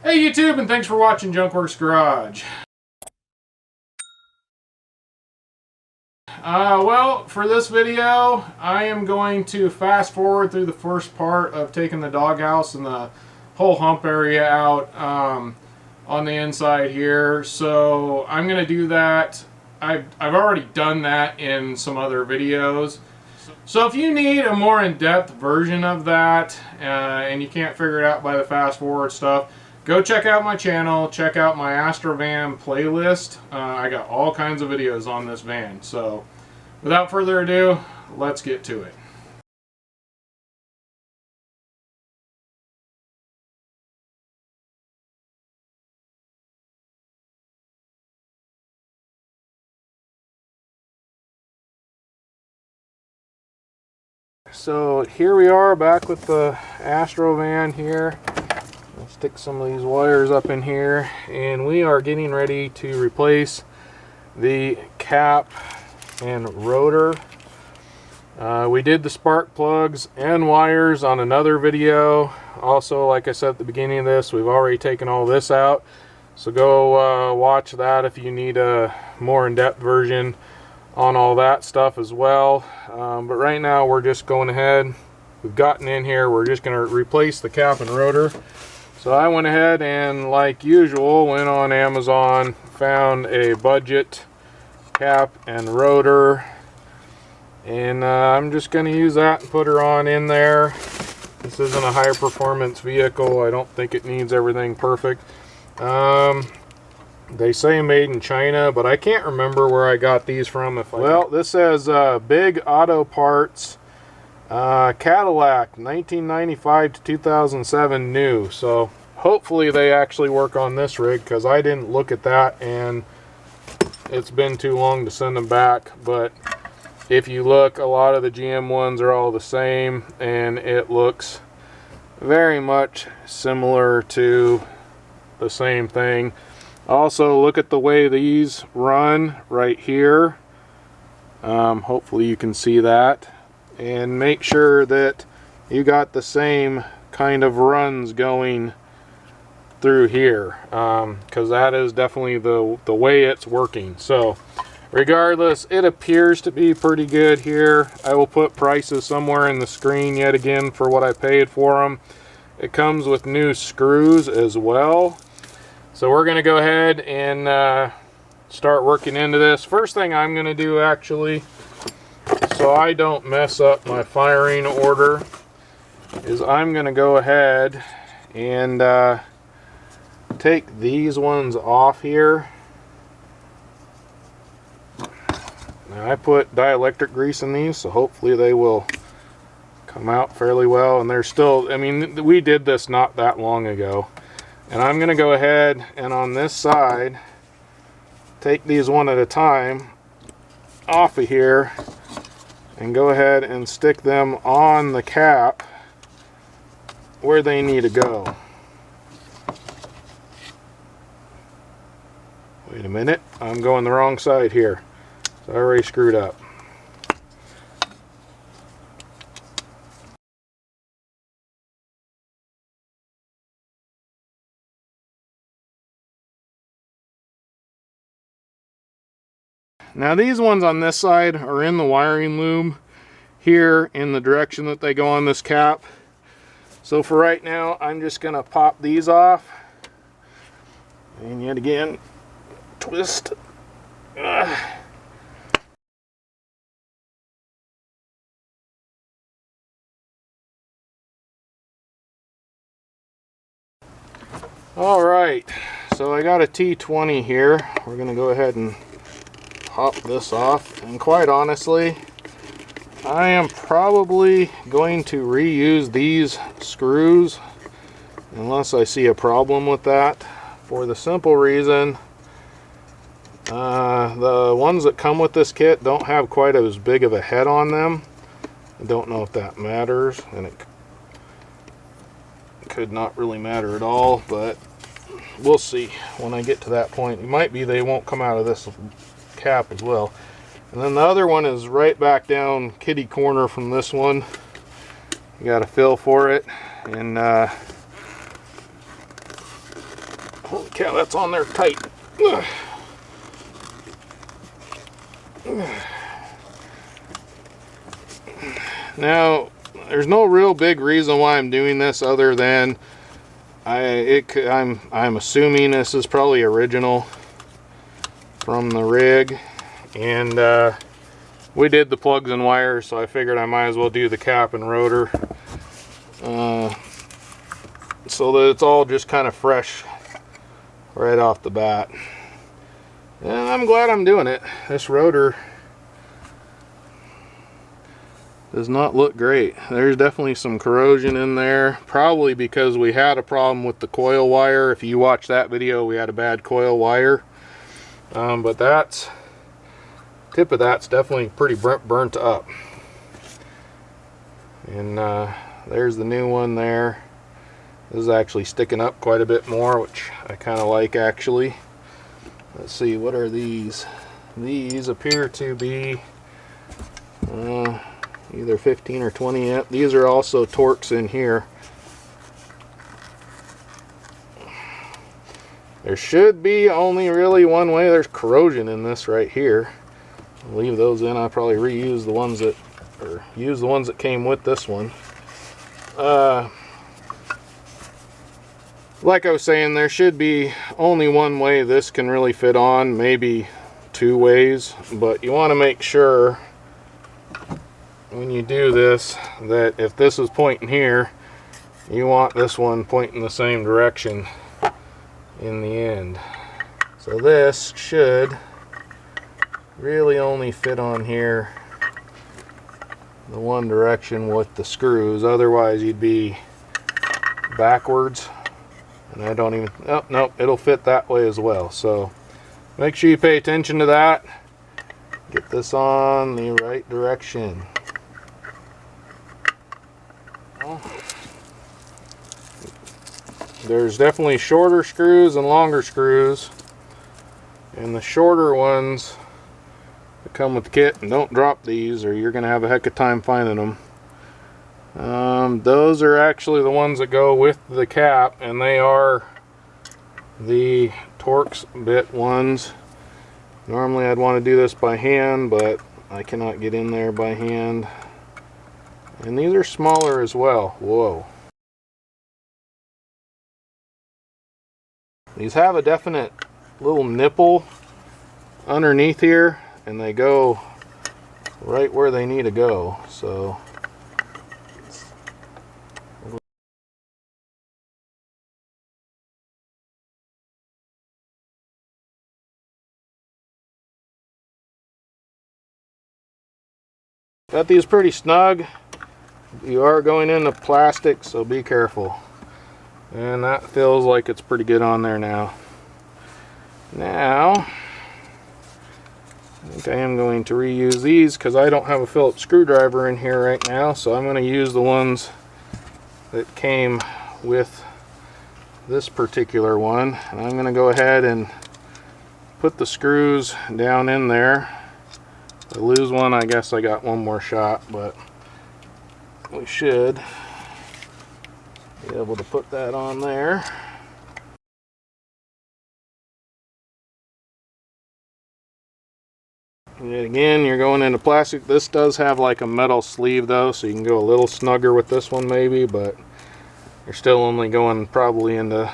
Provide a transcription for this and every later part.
Hey YouTube, and thanks for watching Junkworks Garage. Well, for this video, I am going to fast forward through the first part of taking the doghouse and the whole hump area out on the inside here. So I'm going to do that. I've already done that in some other videos. So if you need a more in-depth version of that and you can't figure it out by the fast forward stuff, go check out my channel, check out my Astro van playlist. I got all kinds of videos on this van. So without further ado, let's get to it. So here we are back with the Astro van here. I'll stick some of these wires up in here, and we are getting ready to replace the cap and rotor. We did the spark plugs and wires on another video. Also, like I said at the beginning of this, we've already taken all this out. So go watch that if you need a more in-depth version on all that stuff as well. But right now we're just going ahead. We've gotten in here. We're just going to replace the cap and rotor. So I went ahead and, like usual, went on Amazon, found a budget cap and rotor, and I'm just going to use that and put her on in there. This isn't a high performance vehicle. I don't think it needs everything perfect. They say made in China, but I can't remember where I got these from. Well, this says Big Auto Parts, Cadillac, 1995 to 2007 new. So hopefully they actually work on this rig, because I didn't look at that and it's been too long to send them back. But if you look, a lot of the GM ones are all the same, and it looks very much similar to the same thing. Also, look at the way these run right here. Hopefully you can see that, and make sure that you got the same kind of runs going through here, because that is definitely the way it's working. So regardless, it appears to be pretty good here. I will put prices somewhere in the screen yet again for what I paid for them. It comes with new screws as well. So we're going to go ahead and start working into this. First thing I'm going to do, actually, so I don't mess up my firing order, is I'm going to go ahead and take these ones off here. Now, I put dielectric grease in these, so hopefully they will come out fairly well. And they're still, I mean, we did this not that long ago. And I'm going to go ahead and on this side take these one at a time off of here and go ahead and stick them on the cap where they need to go. Wait a minute, I'm going the wrong side here. So I already screwed up. Now these ones on this side are in the wiring loom here in the direction that they go on this cap. So for right now, I'm just going to pop these off. And yet again, twist. All right, so I got a T20 here. We're going to go ahead and pop this off, and quite honestly, I am probably going to reuse these screws unless I see a problem with that, for the simple reason the ones that come with this kit don't have quite as big of a head on them. I don't know if that matters, and it could not really matter at all, but we'll see when I get to that point. It might be they won't come out of this cap as well. And then the other one is right back down kitty corner from this one. You got to feel for it, and Holy cow, that's on there tight. Now, there's no real big reason why I'm doing this other than I'm assuming this is probably original from the rig, and we did the plugs and wires, so I figured I might as well do the cap and rotor so that it's all just kind of fresh right off the bat. And I'm glad I'm doing it. This rotor does not look great. There's definitely some corrosion in there, probably because we had a problem with the coil wire. If you watch that video, we had a bad coil wire, but that's tip of that's definitely pretty burnt up. And there's the new one there. This is actually sticking up quite a bit more, which I kind of like actually. Let's see, what are these? These appear to be either 15 or 20 amp. These are also Torx in here. There should be only really one way. There's corrosion in this right here. I'll leave those in. I'll probably reuse the ones that, or use the ones that came with this one. Like I was saying, there should be only one way this can really fit on, maybe two ways, but you want to make sure when you do this that if this is pointing here, you want this one pointing the same direction in the end. So this should really only fit on here the one direction with the screws, otherwise you'd be backwards. And I don't even, oh, no, it'll fit that way as well. So make sure you pay attention to that. Get this on the right direction. There's definitely shorter screws and longer screws. And the shorter ones that come with the kit, and don't drop these or you're going to have a heck of a time finding them. Those are actually the ones that go with the cap, and they are the Torx bit ones. Normally I'd want to do this by hand, but I cannot get in there by hand. And these are smaller as well. Whoa. These have a definite little nipple underneath here, and they go right where they need to go. So got these pretty snug. You are going into plastic, so be careful. And that feels like it's pretty good on there now. Now, I think I am going to reuse these because I don't have a Phillips screwdriver in here right now, so I'm going to use the ones that came with this particular one. And I'm going to go ahead and put the screws down in there. If I lose one, I guess I got one more shot, but we should be able to put that on there. And again, you're going into plastic. This does have like a metal sleeve though, so you can go a little snugger with this one maybe, but you're still only going probably into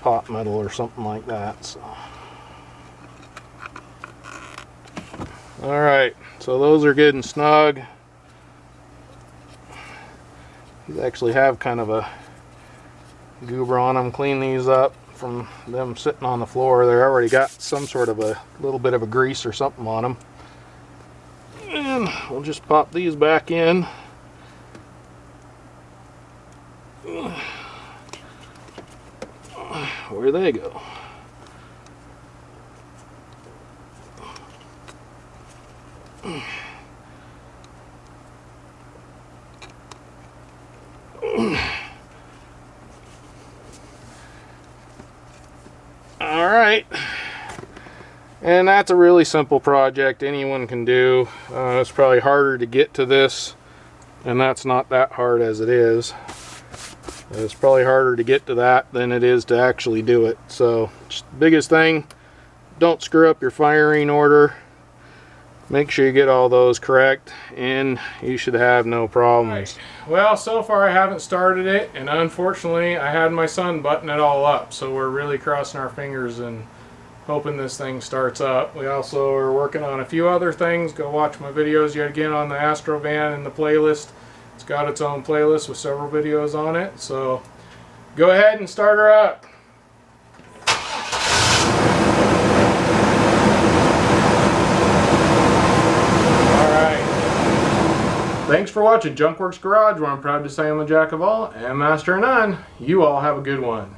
pot metal or something like that. So. Alright, so those are good and snug. These actually have kind of a goober on them. Clean these up from them sitting on the floor. They already got some sort of a little bit of a grease or something on them. And we'll just pop these back in. Where they go. Alright, and that's a really simple project anyone can do. It's probably harder to get to this, and that's not that hard as it is. It's probably harder to get to that than it is to actually do it. So just the biggest thing, don't screw up your firing order. Make sure you get all those correct and you should have no problems. Right. Well, so far I haven't started it, and unfortunately I had my son button it all up, so we're really crossing our fingers and hoping this thing starts up. We also are working on a few other things. Go watch my videos yet again on the Astro van in the playlist. It's got its own playlist with several videos on it, so go ahead and start her up. Thanks for watching Junkworks Garage, where I'm proud to say I'm a jack of all and master of none. You all have a good one.